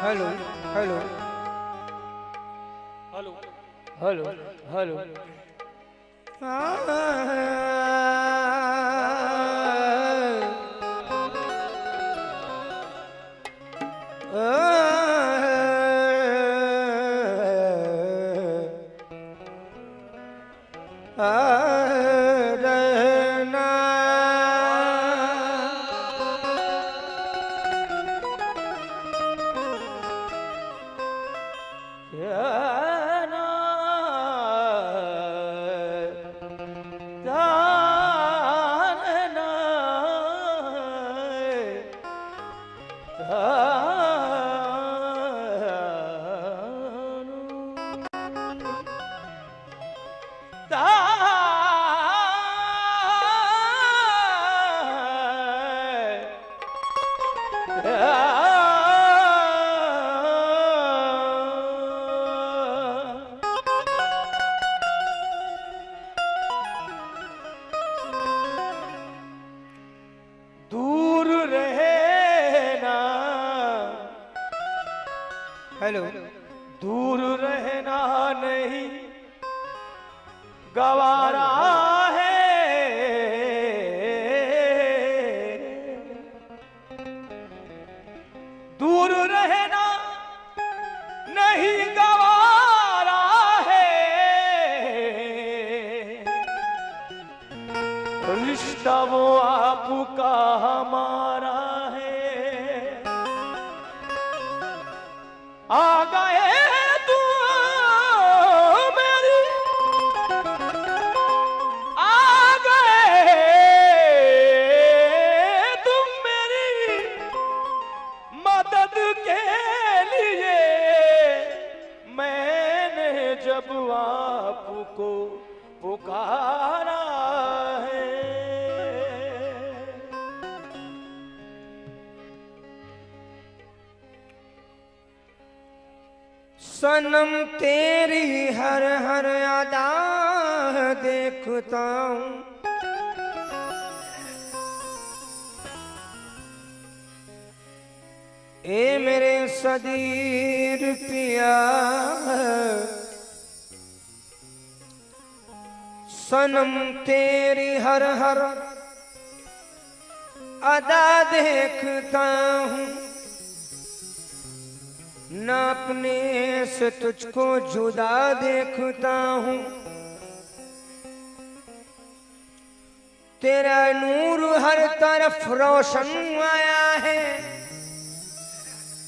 Hello hello hello hello hello दूर रहना hello दूर रहना नहीं गवारा है, दूर रहना नहीं गवारा है, रिश्ता वो आपका हमारा है। आ गए तू मेरी, आ गए तुम मेरी मदद के लिए। मैंने जब आपको पुकारा है, सनम तेरी हर हर अदा देखता हूँ, ए मेरे सदीर पिया, सनम तेरी हर हर अदा देखता हूँ, न अपने से तुझको जुदा देखता हूँ। तेरा नूर हर तरफ रोशन आया है,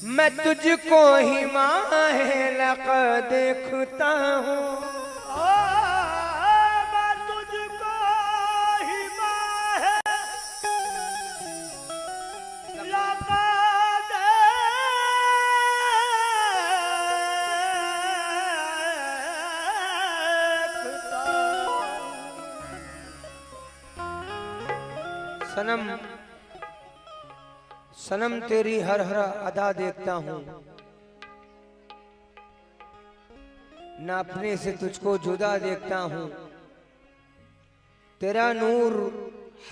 मैं तुझको ही माहे लगा देखता हूँ। मैं तुझको ही माहे लगा सनम सनम तेरी हर हर अदा देखता हूँ, न अपने से तुझको जुदा देखता हूँ। तेरा नूर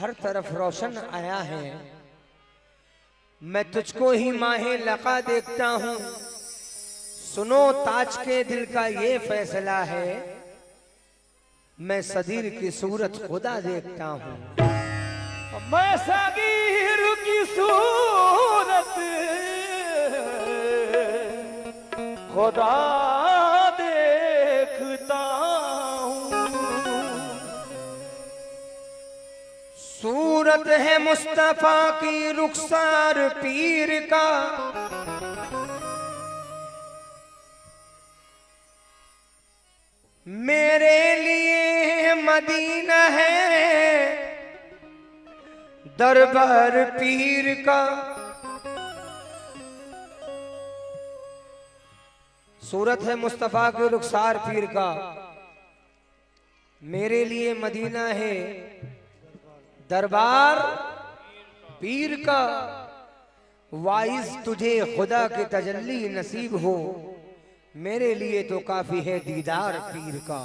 हर तरफ रोशन आया है, मैं तुझको ही माहे लगा देखता हूँ। सुनो ताज के दिल का ये फैसला है, मैं सदीर की सूरत खुदा देखता हूँ। मैं सगीर की सूरत खुदा देखता हूँ। सूरत है मुस्तफा की रुखसार पीर का, मेरे लिए मदीना है दरबार पीर का। सूरत है मुस्तफा के रुखसार पीर का, मेरे लिए मदीना है दरबार पीर का। वाइज तुझे खुदा के तजल्ली नसीब हो, मेरे लिए तो काफी है दीदार पीर का।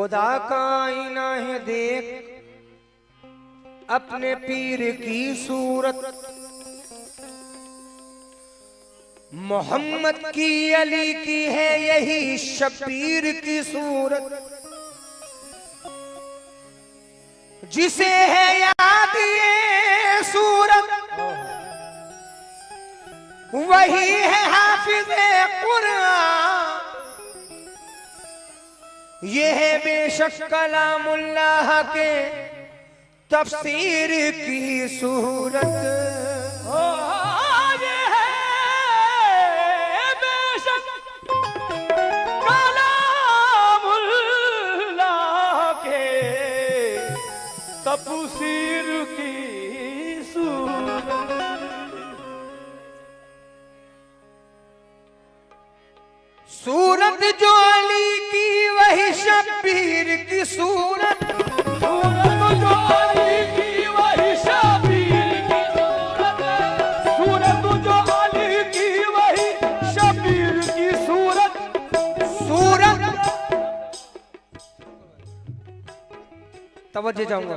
खुदा का आईना है देख अपने पीर की सूरत, मोहम्मद की अली की है यही शबीर की सूरत, जिसे है याद ये सूरत वही है हाफिज़े कुरान, ये है बेशक कलामुल्लाह के तफसीर की सूरत। ये है बेशक कलामुल्लाह के तफसीर की सूरत। सूरत जो अली की वही शबीर की सूरत, सूरत जो अली की वही शबीर की सूरत, सूरत जो अली की वही शबीर की सूरत। सूरत तवज्जो चाहूंगा,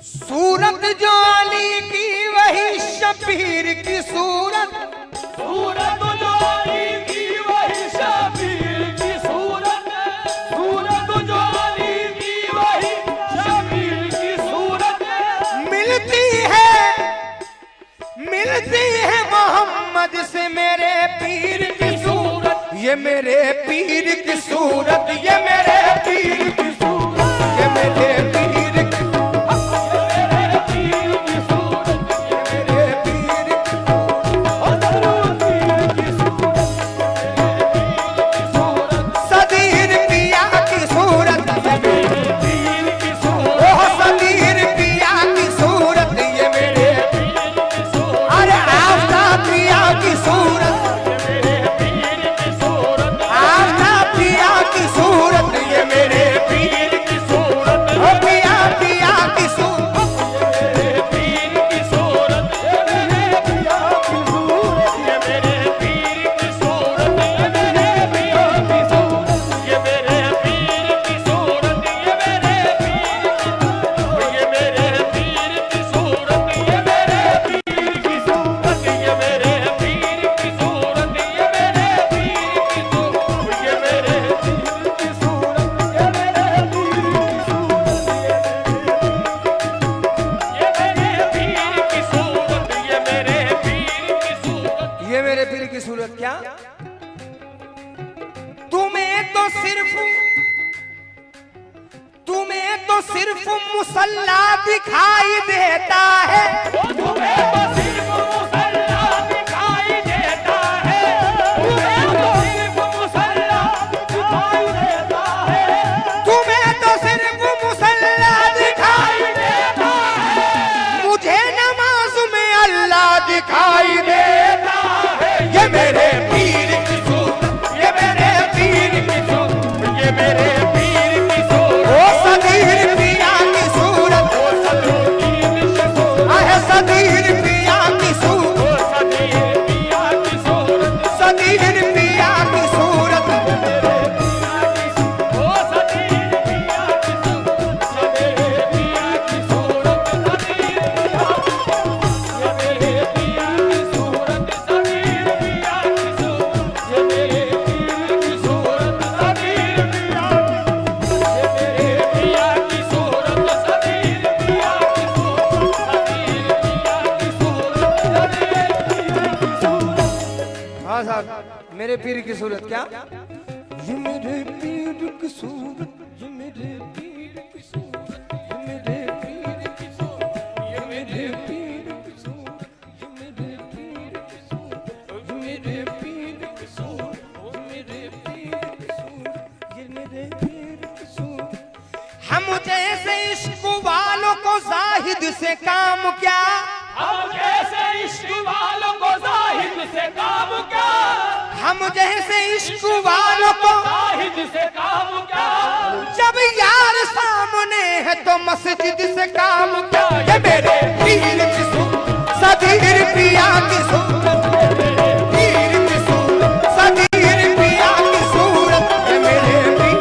सूरत जो अली की वही शबीर की सूरत, सूरत जो अली की वही शबीर की सूरत, सूरत जो अली की वही शबीर की सूरत। मिलती है मोहम्मद से मेरे पीर की सूरत, ये मेरे पीर की सूरत, ये मेरे पीर की सूरत, ये मेरे पीर की सिर्फ मुसल्ला दिखाई देता है, तुम्हें तो सिर्फ मुसल्ला दिखाई देता है, तुम्हें तो सिर्फ मुसल्ला दिखाई देता है, तुम्हें तो सिर्फ मुसल्ला दिखाई देता है, मुझे नमाज में अल्लाह दिखाई देता है। ये मेरे पीर की सूरत, ये मेरे पीर की सूरत, ये मेरे पीर की सूरत, ओ सदीर पिया की सूरत, ओ सदीर पिया की सूरत, सदीर पिया की सूरत, सदीर पिया की सूरत, ओ सदीर पिया की सूरत, सदीर पिया की सूरत, सदीर पिया की सूरत, सदीर पिया की सूरत, ये मेरे पीर की सूरत, सदीर पिया की सूरत, सदीर पिया की सूरत, सदीर पिया की सूरत, सदीर पिया की सूरत। हाँ साहब, मेरे पीर की सूरत क्या? ये मेरे पीर की सूरत, ये मेरे पीर की सूरत, ये मेरे पीर की सूरत, ये मेरे पीर की सूरत, ये मेरे पीर की सूरत, ये मेरे पीर की सूरत, ये मेरे पीर की सूरत, ये मेरे पीर की सूरत। हम जैसे इश्क वालों को जाहिद से काम क्या, हम जैसे इश्क वालों को जाहिद से काम क्या, हम जैसे इश्क वालों को जाहिद से काम क्या, जब यार सामने है तो मस्जिद से काम क्या। ये मेरे पीर की सूरत, सदीर पिया की सूरत, पीर की सूरत, सदीर पिया की सूरत, ये मेरे पीर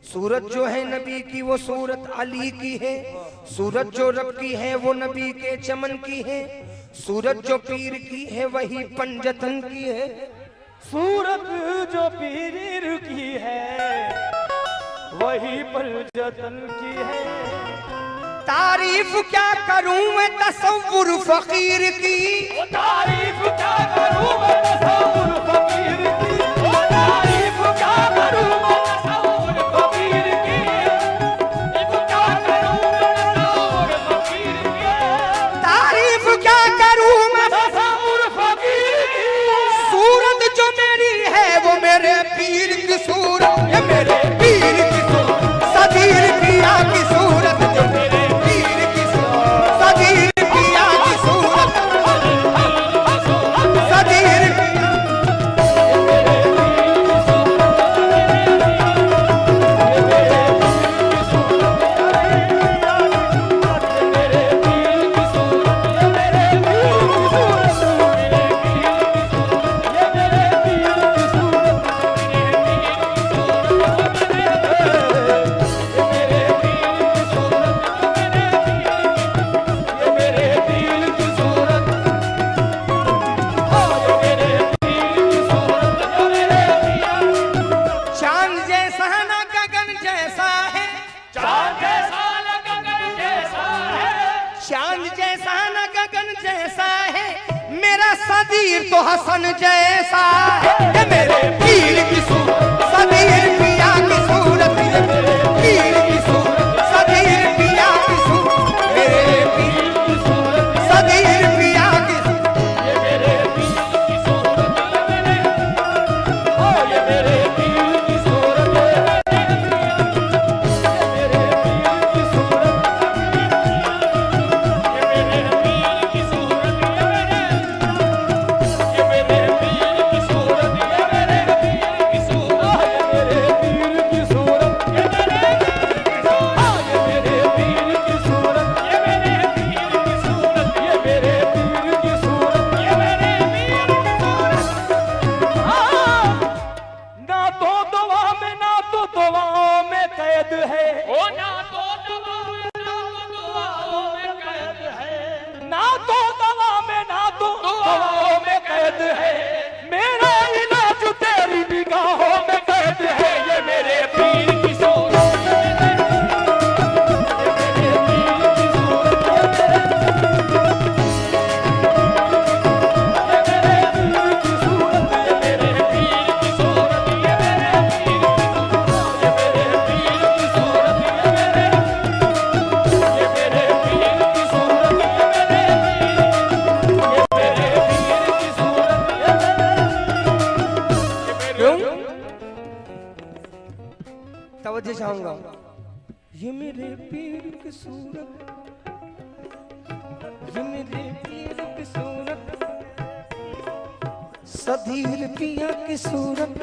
सूरत जो है नबी की वो सूरत अली की है, सूरत जो रब की है वो नबी के चमन की है, सूरत जो पीर की है वही पंजतन की है। सूरत जो पीर की है वही पंजतन की है। तारीफ क्या करूं मैं तसव्वुर फकीर की, तारीफ क्या करूं मैं तसव्वुर फकीर की, तारीफ क्या करूं मैं तसव्वुर फकीर की, क्या करूं मैं तसव्वुर फकीर की, तारीफ क्या करूं मैं तसव्वुर फकीर की। सूरत जो मेरी है वो मेरे पीर की सूरत, ये मेरे पीर की सूरत, सदीर पिया की सूरत, जो मेरे पीर की सूरत, सदीर पिया की सूरत, सदीर पिया। चांद जैसा ना गगन जैसा है, चांद जैसा न गगन जैसा है, चांद जैसा ना गगन जैसा है, मेरा सदीर तो हसन जैसा है, ये मेरे पीर की सूरत, सदीर पिया की सूरत, ये मेरे पीर की सूरत, सदीर पिया की सूरत, मेरे पीर की सूरत, सदीर पिया की सूरत। ये मेरे पीर की सूरत, ये मेरे पीर की सूरत, ये मेरे पीर की सूरत, ये मेरे पीर की सूरत, ये मेरे पीर की सूरत, ये मेरे पीर की सूरत, ये मेरे पीर की सूरत, ये मेरे पीर की सूरत, ये मेरे पीर की सूरत, ये मेरे पीर की सूरत, ये मेरे पीर की सूरत। ना तो दुआ में ना तो दुआओं में कैद है, ओ ना तो दुआ में ना तो दुआओं में कैद है, ना तो दवा में ना तो दुआओं में कैद है, मेरा इलाज तेरी निगाहों में कैद है। ये मेरे पीर की सूरत, ये मेरे पीर की सूरत, ये मेरे पीर की सूरत, ये मेरे पीर की सूरत, ये मेरे पीर की सूरत, ये मेरे पीर की सूरत, ये मेरे, ये मेरे पीर की सूरत, ये मेरे पीर की सूरत, ये मेरे, क्यों? तवज्जो चाहूंगा। ये मेरे पीर की सूरत, ये मेरे पीर की सूरत, सदीर पिया की सूरत,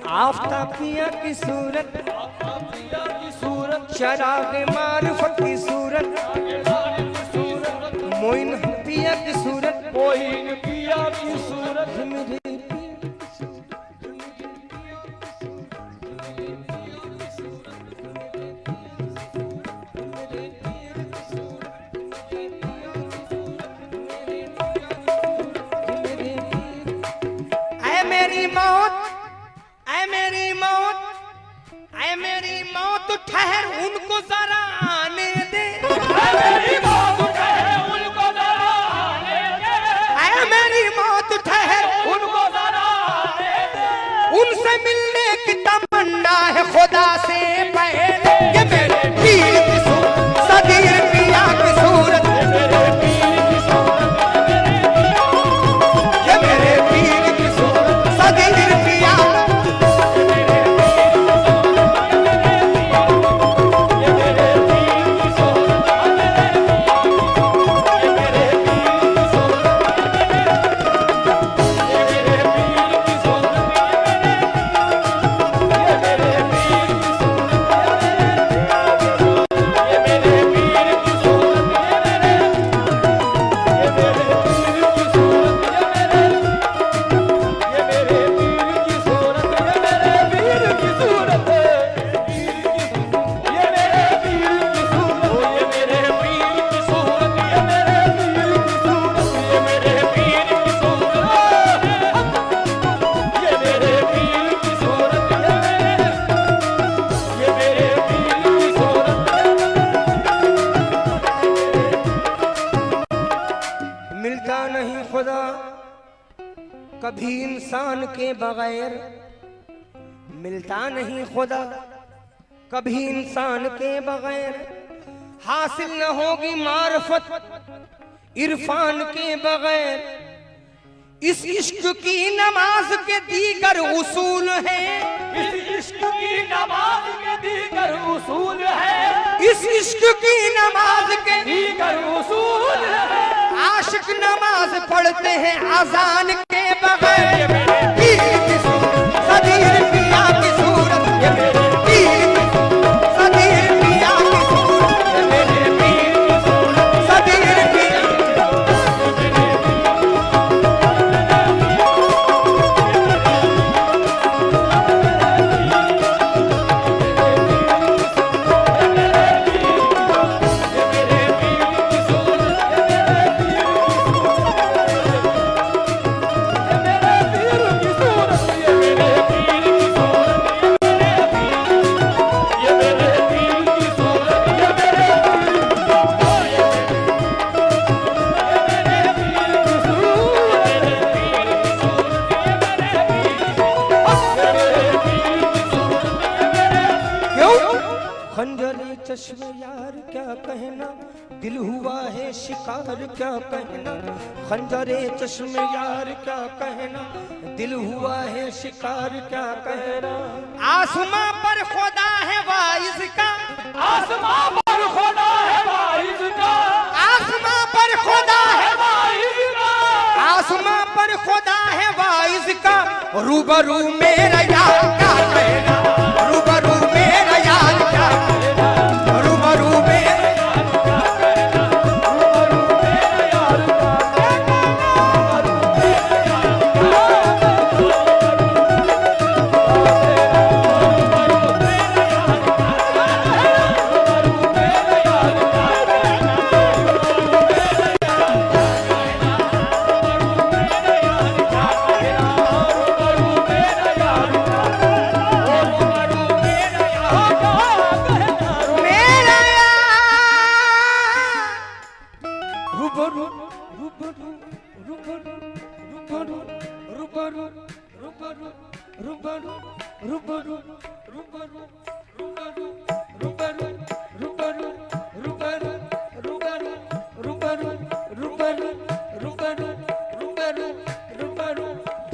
आफताब पिया की सूरत, की सूरत, चराग मारिफत की सूरत, मोइन पिया की सूरत, मोइन पिया की सूरत, ये मेरे पीर की सूरत। ऐ मेरी मौत, ऐ मेरी मौत, ऐ मेरी मौत ठहर उनको जरा आने दे, मेरी मौत है उनको जरा आने दे, ऐ मेरी मौत ठहर उनको जरा आने दे, उनसे मिलने की तमन्ना है खुदा से पहले। ये मेरे पीर की सूरत, सदीर पिया की सूरत, ये मेरे पीर की सूरत, ये मेरे पीर की सूरत, सदीर पिया। ये मेरे पीर की सूरत, ये मेरे पीर की सूरत, ये मेरे पीर की सूरत, ये मेरे पीर की सूरत, ये मेरे पीर की सूरत, खुदा कभी इंसान के बगैर मिलता नहीं, खुदा कभी इंसान के बगैर हासिल न होगी मार्फत इरफान के बगैर। इस इश्क की नमाज के दीगर उसूल हैं, इस इश्क की नमाज के दीगर उसूल है, इस इश्क की नमाज के दीगर उसूल है। आशिक नमाज पढ़ते हैं अजान के बगैर। पीर की सूरत सदीर पिया की सूरत, ये मेरे पीर की सूरत सदीर पिया की सूरत, ये मेरे पीर की सूरत सदीर पिया। खंजरे चश्मे यार क्या कहना, दिल हुआ है शिकार क्या कहना। खंजरे चश्मे यार क्या कहना, दिल हुआ है शिकार क्या कहना। आसमां पर खुदा है वाइज का, आसमां पर खुदा है वाइज का, आसमां पर खुदा है, वाइज का, आसमां पर खुदा है वाइज का। रूबरू मेरा यार क्या कहना, रूबरू मेरा यार क्या कहना, रूबरू मेरा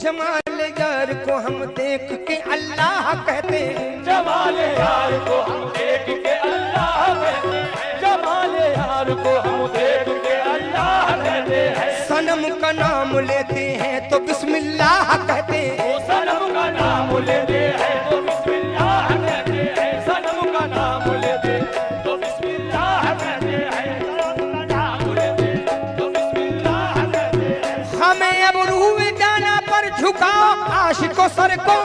जमाल यार को हम देख के अल्लाह कहते हैं, जमाल यार को हम देख के अल्लाह कहते हैं, जमाल यार को हम देख के अल्लाह कहते हैं। सनम का नाम लेते हैं तो बिस्मिल्लाह कहते हैं, वो सनम का नाम लेते हैं तो बिस्मिल्लाह कहते हैं, सनम का नाम लेते हैं तो बिस्मिल्लाह कहते हैं, सनम का नाम लेते हैं तो बिस्मिल्लाह कहते हैं। हमें अब रूह जाना पर झुकाओ आशिको सर को,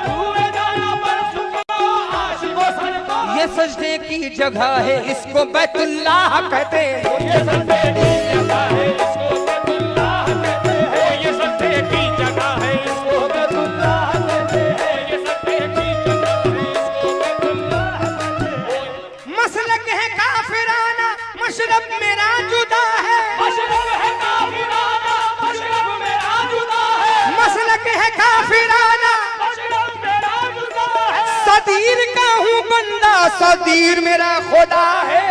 हुए जाना पर झुकाओ आशिकों सर को, ये सजदे की जगह है इसको बैतुल्लाह कहते हैं। ये सजदे की जगह है इसको बैतुल्लाह कहते हैं, ये सजदे की जगह है इसको बैतुल्लाह कहते हैं, ये सजदे की जगह है इसको बैतुल्लाह कहते हैं। मसलक है काफिराना मशरब मेरा जुदा है, मशरब है काफिराना, मशरब मेरा जुदा है, मसलक है काफिराना मशरब मेरा जुदा है। सदीर का हूँ बंदा सदीर मेरा खुदा है।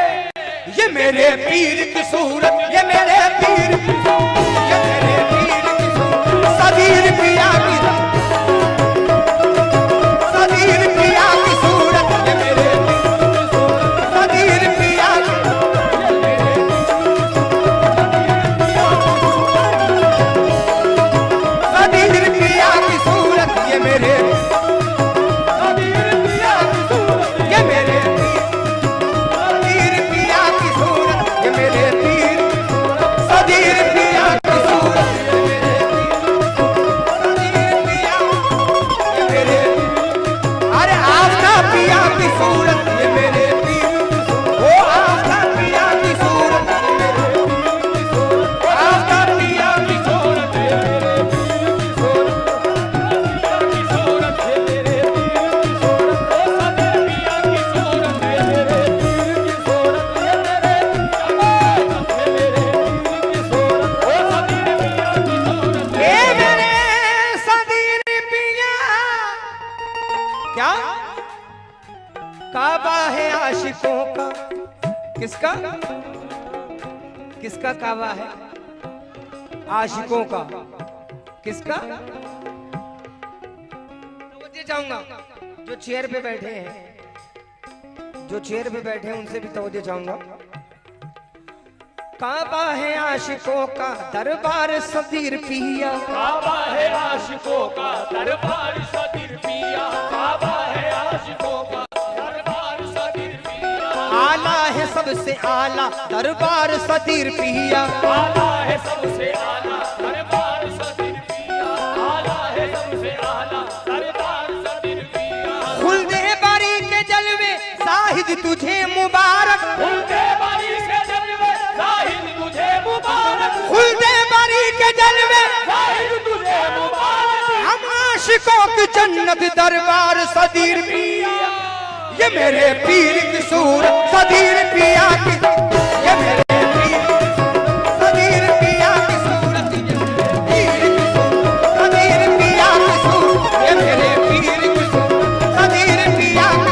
ये मेरे पीर की सूरत, ये मेरे पीर की सूरत, ये मेरे पीर की सूरत सदीर पिया की, सदीर पिया की सूरत, ये मेरे सदीर पिया की, सदीर पिया की सूरत, ये मेरे सदीर पिया की सूरत, ये मेरे पीर पिया की सूरत, ये मेरे पीर किसका किसका कावा है? आशिकों का। किसका? तवज्जो चाहूंगा जो चेयर पे बैठे हैं, जो चेयर पे बैठे हैं उनसे भी तवज्जो चाहूंगा। काबा है आशिकों का दरबार सदीर पिया, काबा है आशिकों का दरबार सदीर पिया, काबा है आशिकों का दरबार सदीर पिया। आला है सबसे आला दरबार सदीर पिया, आला है सबसे आला दरबार सदीर पिया, आला है सबसे आला दरबार सदीर पिया। खुलदे बारी के जलवे साहिद तुझे मुबारक, खुलते बारी से जलवे जाहिद तुझे मुबारक, खुलदे बारी के जलवे जाहिद तुझे मुबारक। हम आशिकों की जन्नत दरबार सदीर पिया, ये मेरे पीर की सूरत सदीर पिया की, ये मेरे पीर की सूरत सदीर पिया की सूरत, ये मेरे पीर की सूरत सदीर पिया की,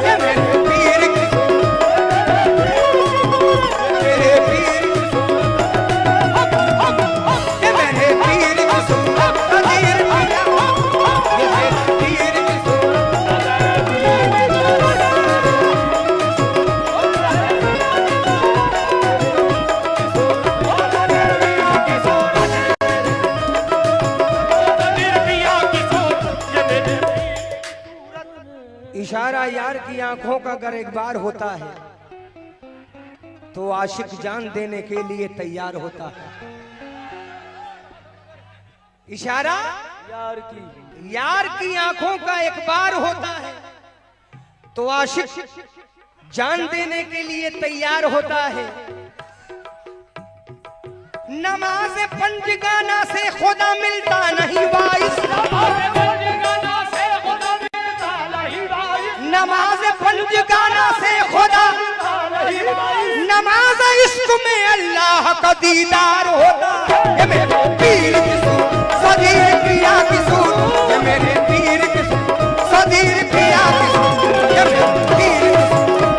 ये मेरे पीर की सूरत, ये मेरे पीर की सूरत सदीर पिया, ये मेरे पीर की सूरत। इशारा यार की आंखों का अगर एक बार होता है तो आशिक जान देने के लिए तैयार होता है। इशारा यार की आंखों का एक बार होता है तो आशिक जान देने के लिए तैयार होता है। नमाज पंजगाना से खुदा मिलता नहीं वाइस, नमाज पंजगाना से खुदा, नमाज इश्क में अल्लाह का दीदार होता। ये मेरे पीर की सूरत सदीर पिया की सूरत, ये मेरे पीर की सूरत सदीर पिया की सूरत, ये मेरे पीर की सूरत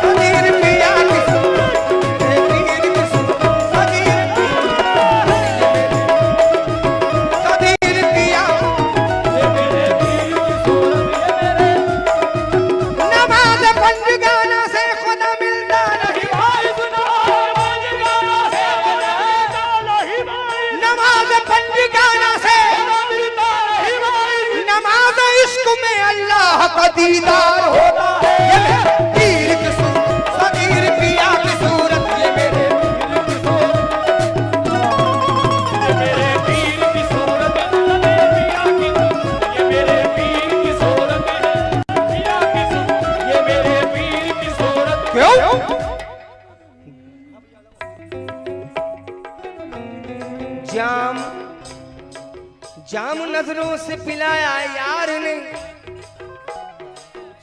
सदीर पिया की सूरत, मेरे पीर की सूरत सदीर सदीर पिया। नमाज पंजगाना से खुदा मिलता नहीं, नमाज पंजगाना से, नमाज इश्क में अल्लाह का दीदार होता। ये मेरे पीर की सूरत सदीर पिया की सूरत, ये मेरे पीर की सूरत ये मेरे पीर की सूरत, पिया की सूरत, ये मेरे पीर की सूरत। क्यों? जाम जाम नजरों से पिलाया यार ने,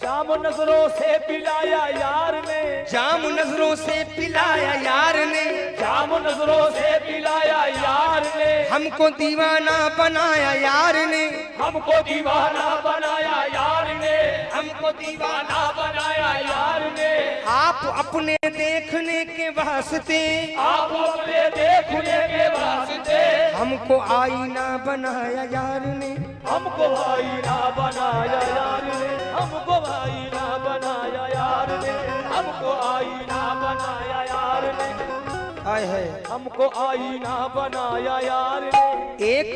जाम नजरों से पिलाया यार ने, जाम नजरों से पिलाया यार ने, जाम नजरों से पिलाया यार ने, हमको दीवाना बनाया यार ने, हमको दीवाना बनाया यार ने, हमको दीवाना। ना बनाया यार ने। आप अपने देखने के वास्ते, आप अपने देखने के वास्ते, हमको आईना बनाया यार ने, हमको आईना बनाया यार ने, हमको आईना बनाया यार ने, हमको आईना बनाया यार ने, आए है हमको आईना बनाया यार ने। एक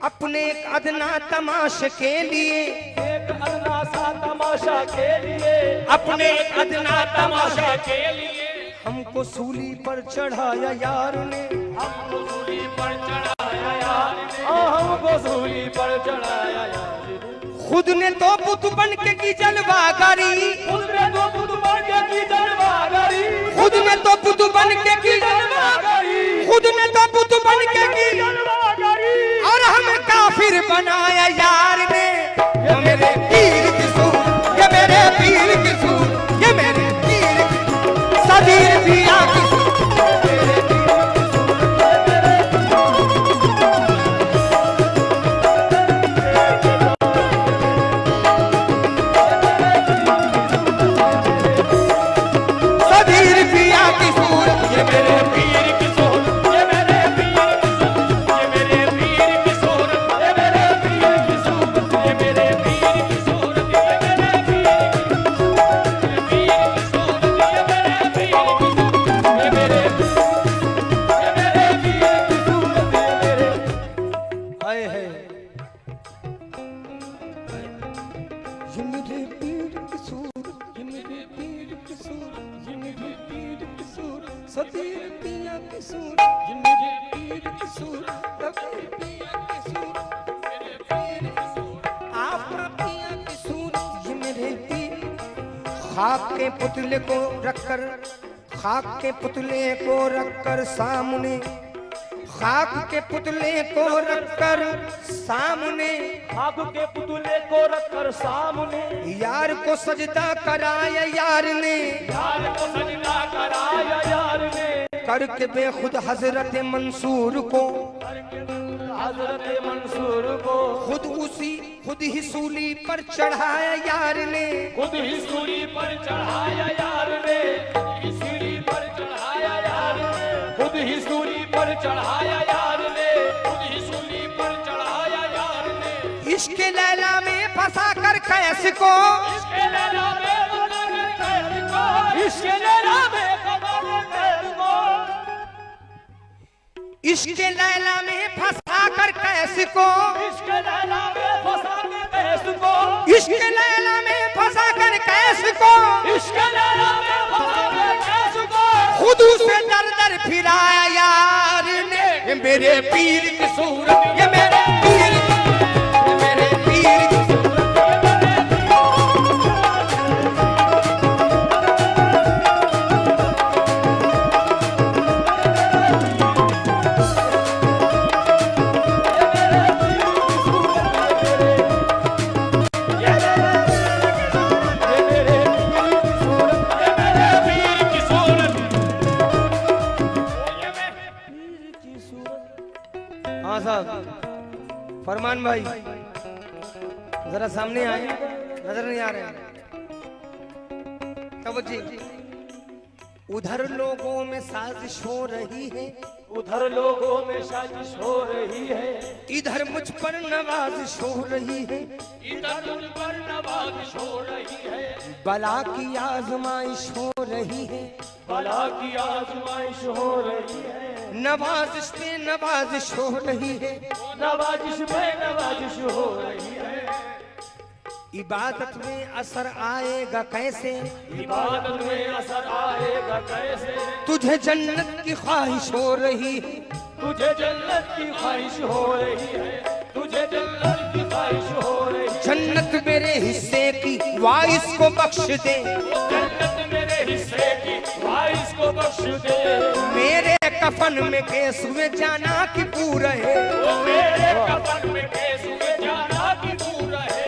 अपने एक अदना तमाशे के लिए, एक अदना सा तमाशा के लिए, अपने एक अदना तमाशा के लिए, हमको सूली पर चढ़ाया यार ने, हमको सूली पर चढ़ाया यार ने, हमको सूली पर चढ़ाया यार ने। खुद ने तो बुत बन के की जलवागरी, खुद ने तो बुत बन के की जलवागरी, खुद ने तो बुत बन के की जलवागरी, खुद ने तो बुत बन के की, जलवागरी, और हमें काफिर बनाया यार ने। ये मेरे पीर की सूरत, ये मेरे पीर की सूरत, ये मेरे पीर की सदीर पिया की सूरत, ये मेरे पीर की सूरत, ये मेरे पीर की सूरत, ये मेरे पीर की सूरत, ये मेरे पीर की सूरत, सतीर पिया की सूरत, ये मेरे पीर की सूरत, तबीर पिया की सूरत, मेरे पीर की सूरत, आपका पिया की सूरत, ये मेरे पीर। खाक के पुतले को रखकर, खाक के पुतले को रखकर सामने, खाक के पुतले को रखकर सामने, खाक के पुतले को रखकर सामने, यार को सजदा कराया यार ने, यार को सजदा कराया यार ने, करके बेखुद हजरत मंसूर को, हजरत मंसूर को खुद ही सूली पर चढ़ाया यार ने, खुद ही सूली पर चढ़ाया यार ने, सीढ़ी पर चढ़ाया यार ने, खुद ही सूली पर चढ़ाया यार ने, खुद ही सूली पर चढ़ाया यार ने। इश्क लैला में फंसा कर कैस को, इश्क लैला में फंसा कर कैस को, इश्क लैला में फंसा कर कैस को, इश्क लैला में फंसा कर कैस को, इश्क लैला में फंसा कर कैस को, इश्क लैला में फंसा कर कैस को, इश्क लैला में फंसा कर कैस को, खुद उसे दर दर फिराया यार ने। ये मेरे पीर की सूरत, ये मेरे पीर की, ये मेरे पीर की सूरत। हाँ साहब, फरमान भाई जरा सामने आए, नजर नहीं आ रहे। तवज्जो, उधर लोगों में साजिश हो रही है, उधर लोगों में साजिश हो रही है, इधर मुझ पर नवाजिश हो रही है, इधर मुझ पर नवाजिश हो रही है, बला की आजमाइश हो रही है, बला की आजमाइश हो रही है, नवाजिश पे नवाजिश हो रही है, नवाजिश पे नवाजिश हो रही है। इबादत में असर आएगा कैसे, इबादत में असर आएगा कैसे, तुझे जन्नत की ख्वाहिश हो रही है, तुझे जन्नत की ख्वाहिश हो रही है, तुझे जन्नत की ख्वाहिश हो रही है। जन्नत मेरे हिस्से की वाइस को बख्श दे, जन्नत मेरे हिस्से की वाइस को बख्श दे, मेरे कफन में केस हुए जाना की पूरा है, वो मेरे कफन में केस हुए जाना की पूरा है,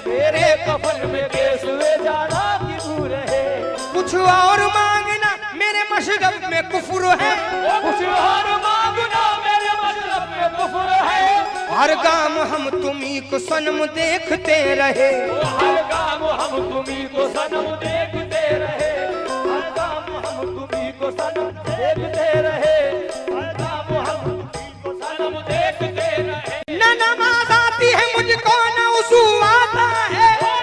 मेरे कफन में केस हुए जाना की दूर है। कुछ और मांगना मेरे मशरब में कुफर है, कुछ और मांगना मेरे मशरब में कुफर है, हर गाम हम तुम्ही को सनम देखते रहे, हर गाम हम तुम्ही को सनम देखते रहे, हर गाम हम तुम्ही को सनम देखते रहे, हर गाम हम तुम्ही को सनम देखते रहे। न नमाज आती है मुझको न वुज़ू आता है, न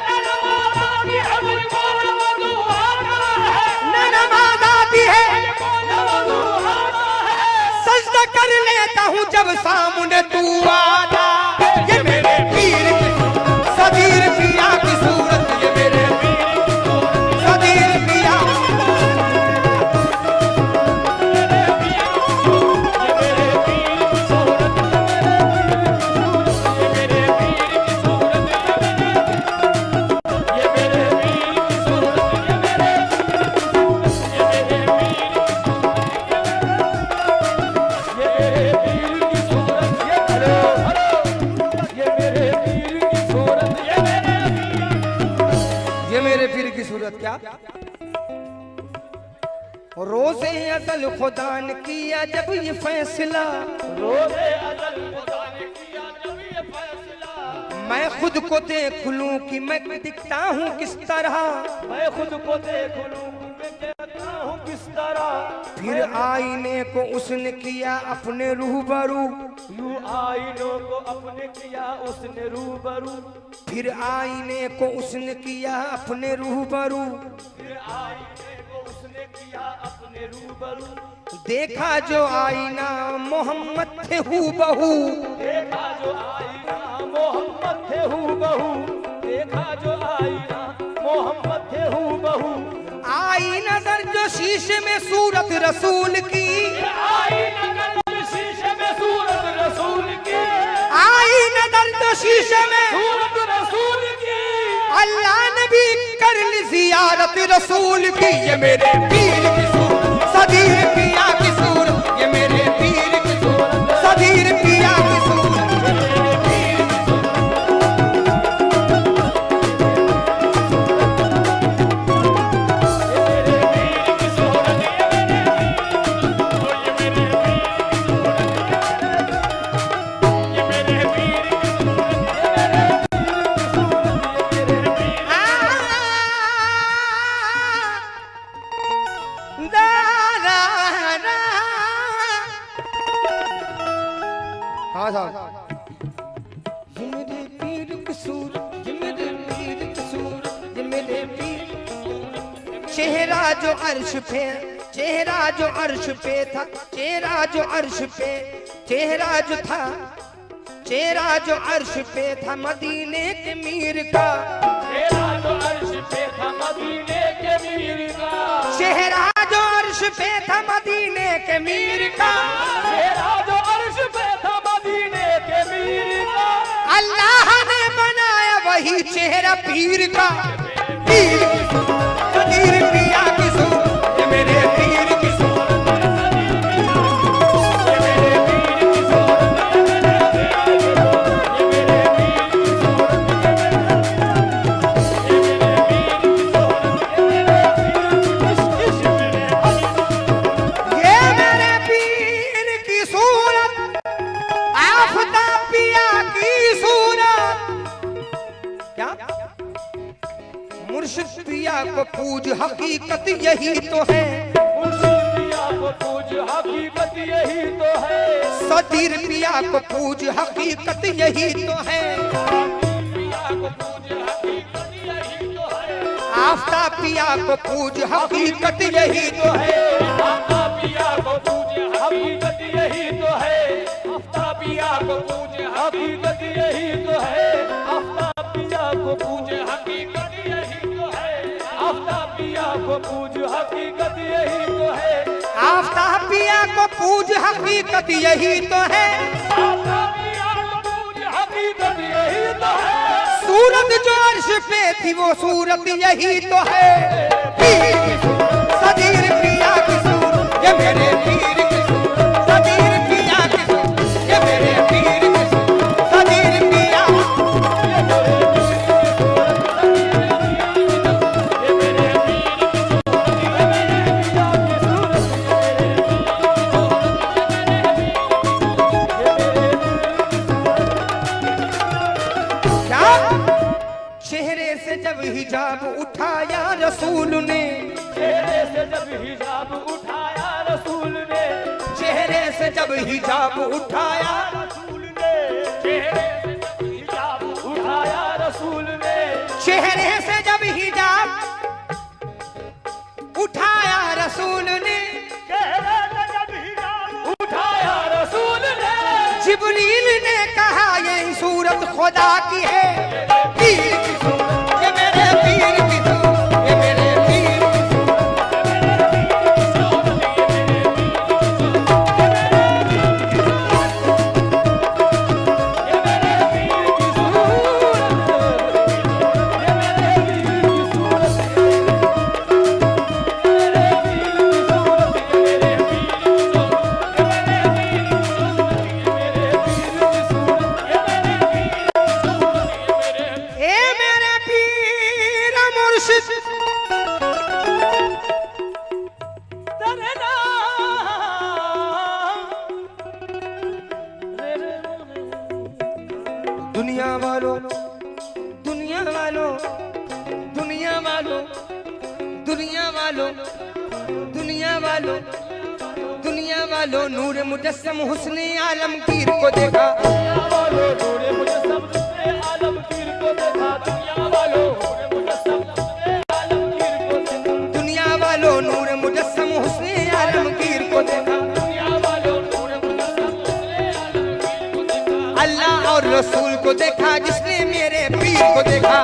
नमाज आती है सजदा कर लेता हूँ जब सामने तू आता। ये मेरे पीर की सदीर पिया की सूरत, ये मेरे पीर की सदीर पिया, क्या रोज़े अज़ल खुदा ने किया जब ये फैसला, रोज़े अज़ल खुदा ने किया जब ये फैसला, मैं खुद को देख लूं कि मैं दिखता हूँ किस तरह, मैं खुद को देख लूं कि मैं दिखता हूँ किस तरह, फिर आईने को उसने किया अपने रूबरू, यूं आईनों को अपने किया उसने रूबरू, फिर आईने को उसने किया अपने रूबरू, फिर आईने को उसने किया अपने रूबरू, देखा जो आईना मोहम्मद थे हूबहू, देखा जो आईना मोहम्मद थे हूबहू, देखा जो आईना मोहम्मद थे हूबहू। आई नजर जो शीशे में सूरत रसूल की, आई नजर शीशे में सूरत रसूल की, आई नजर जो शीशे में सूरत रसूल की। अल्लाह ने भी कर ली जियारत रसूल की। ये मेरे पीर की सूरत, सदीर पिया की सूरत, ये मेरे पीर की सूरत, सदीर पिया की सूरत। हाँ साहब, ये मेरे पीर की सूरत, ये मेरे पीर की सूरत, ये मेरे पीर। चेहरा जो अर्श पे, चेहरा जो अर्श पे था, चेहरा जो अर्श पे, चेहरा जो था, चेहरा जो अर्श पे था मदीने के मीर का। चेहरा जो अर्श पे था मदीने के मीर का। चेहरा जो अर्श पे था मदीने के मीर का। चेहरा जो अर्श पे था मदीने के मीर का। अल्लाह ने बनाया वही चेहरा पीर का। पीर की सूरत, सदीर पिया की सूरत, ये मेरे पीर की सूरत, ये मेरे पीर की सूरत, ये मेरे पीर की सूरत, ये मेरे पीर की सूरत, ये मेरे पीर की सूरत, आफताब पिया की सूरत। क्या मुर्शिद पिया को पूज हकीकत यही तो है। मुर्शिद पिया को पूज हकीकत यही तो है। सदीर पिया को पूज हकीकत यही तो है। पिया को पूज हकीकत यही तो है। आफताब पिया को पूज हकीकत यही तो है। आफताब पिया को पूज हकीकत यही तो है। आफताब पिया को पूज हकीकत यही तो है। आफताब पिया को पूज हकीकत यही तो है। आफताब पिया को पूज हकीकत यही तो है। आफताब पिया को पूज हकीकत यही तो है। आफताब पिया को पूज हकीकत यही तो है। सूरत जो अर्श पे थी वो सूरत यही तो है। पीर की सूरत, सदीर पिया की सूरत, ये मेरे पीर की सूरत, सदीर पिया की सूरत, ये मेरे पीर की सूरत, सदीर पिया। चेहरे से जब हिजाब उठाया रसूल ने, चेहरे से जब हिजाब उठाया रसूल ने, चेहरे से जब हिजाब उठाया रसूल ने, चेहरे से जब हिजाब उठाया रसूल ने, चेहरे से जब हिजाब उठाया रसूल ने, चेहरे से जब हिजाब उठाया रसूल ने, जिब्रील ने कहा यही सूरत खुदा की है। पीर की सूरत, ये मेरे पीर की सूरत, ये मेरे पीर की दुनिया वालों, दुनिया वालों, दुनिया वालों, दुनिया वालों, दुनिया वालों, दुनिया वालों, नूर मुजस्सम हुस्ने आलमगीर को देखा। दुनिया वालों नूरे मुजस्सम हुस्ने आलमगीर को देखा। दुनिया वालों नूरे मुजस्सम हुस्ने आलमगीर को देखा। दुनिया वालों नूर मुजस्सम हुस्ने आलमगीर को देखा। दुनिया वालों नूरे मुजस्सम हुस्ने आलमगीर को देखा। अल्लाह और रसूल को देखा जिसने मेरे पीर को देखा।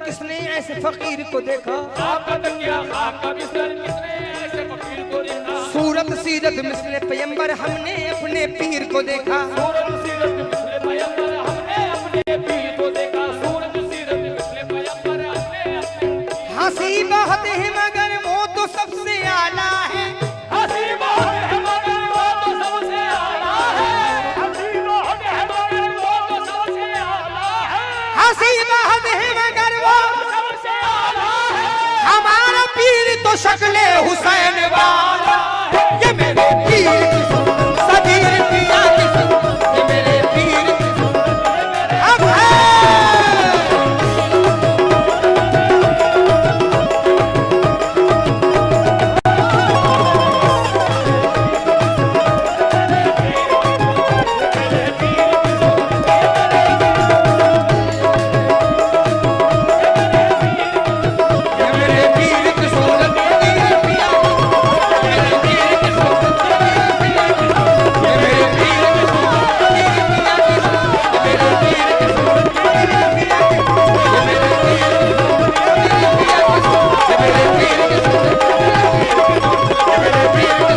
किसने ऐसे फकीर को देखा, ताकत क्या खाक का बिस्तर किसने ऐसे फकीर को देखा, सूरत सीरत मिसले पैगंबर हमने अपने पीर को देखा, सूरत सीरत मिसले पैगंबर हमने अपने पीर को देखा, सूरत सीरत मिसले पैगंबर हमने अपने हंसी बहुत है मगर वो तो सबसे आला है, हंसी बहुत है मगर वो तो सबसे आला है, हंसी बहुत है मगर वो तो सबसे आला है, हंसी बहुत है मगर वो सबसे आला है, हमारा पीर तो शक्ले हुसैन वाला, ये मेरे पीर की सूरत, सदीर पिया की सूरत, ये मेरे पीर की सूरत अब है। ये मेरे पीर की सूरत, सदीर पिया की सूरत, ये मेरे पीर की सूरत, सदीर पिया की सूरत, ये मेरे पीर की सूरत, सदीर पिया की सूरत, ये मेरे पीर की सूरत, सदीर पिया की सूरत, ये मेरे पीर की सूरत, सदीर पिया की सूरत, ये मेरे पीर की सूरत, ये मेरे पीर की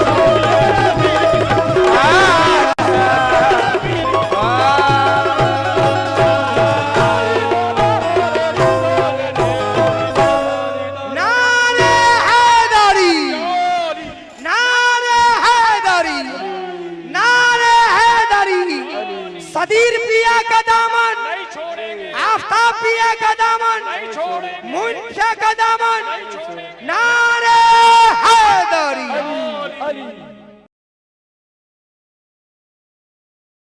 नारे हैदरी, नारे हैदरी, नारे हैदरी, सदीर पिया का दामन, नहीं छोड़ेंगे, आफ्ताब पिया का दामन, नहीं छोड़ेंगे, मुंशा का दामन, नहीं छोड़ेंगे,